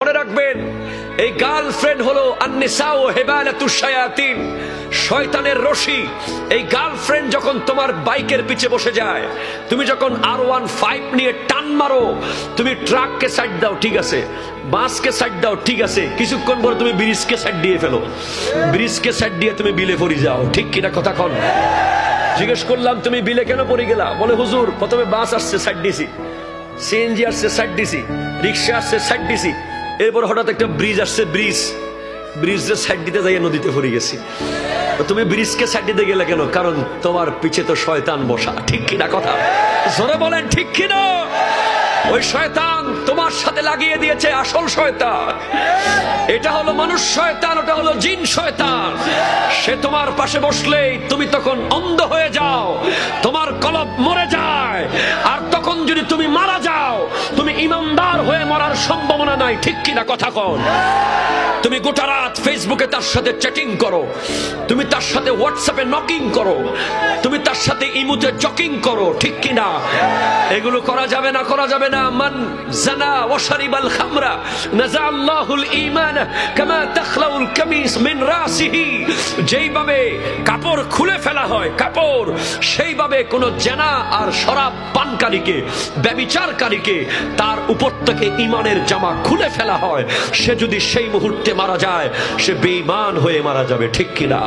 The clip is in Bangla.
মনে রাখবেন, এই গার্লফ্রেন্ড হলো আন-নিসাউ হিবালাতুশ শায়াতিন, শয়তানের রশি। এই গার্লফ্রেন্ড যখন তোমার বাইকের পিছে বসে যায়, তুমি যখন R15 নিয়ে টান মারো, তুমি ট্রাককে সাইড দাও ঠিক আছে, বাসকে সাইড দাও ঠিক আছে, কিছুক্ষণ পরে তুমি ব্রিজকে সাইড দিয়ে ফেলো, ব্রিজকে সাইড দিয়ে তুমি বিলে পড়ে যাও, ঠিক কিনা কথা কন? জিজ্ঞেস করলাম তুমি বিলে কেন পড়ে গেলা? বলে হুজুর প্রথমে বাস আসছে সাইড দিছি, সিএনজি আসছে সাইড দিছি, রিক্সা আসছে সাইড দিছি, এরপর হঠাৎ একটা ব্রিজ আসছে, ব্রিজের সাইড দিতে যাই নদীতে পড়ে গেছি। তুমি ব্রিজকে সাইড দিতে গেলে কেন? কারণ তোমার পিছে তো শয়তান বসা, ঠিক কিনা কথা? জোরে বলেন ঠিক কিনা? ওই শয়তান তোমার সাথে লাগিয়ে দিয়েছে আসল শয়তান। এটা হলো মানুষ শয়তান, ওটা হলো জিন শয়তান। সে তোমার পাশে বসলেই তুমি তখন অন্ধ হয়ে যাও, তোমার কলব মরে যায়। আর তখন যদি তুমি মারা যাও, তুমি ইমানদার হয়ে মরার সম্ভাবনা নাই, ঠিক কিনা কথা কন? তুমি গোটা রাত ফেসবুকে তার সাথে চ্যাটিং করো, তুমি তার সাথে হোয়াটসঅ্যাপে নকিং করো, তুমি তার সাথে ইমুতে জকিং করো, ঠিক কিনা? এগুলো করা যাবে না, করা যাবে না। মান জানা ওয়া শারিবাল খামরা নাজা আল্লাহুল ঈমান কামা তাখলাউল কামিস মিন রাসিহি। যেইভাবে কাপড় খুলে ফেলা হয় কাপড়, সেইভাবে কোন জেনা আর শরাব পানকারীকে, ব্যভিচারকারীকে তার উপর থেকে ঈমানের জামা খুলে ফেলা হয়। সে যদি সেই মুহূর্তে মারা যায়, সে বেঈমান হয়ে মারা যাবে, ঠিক কিনা?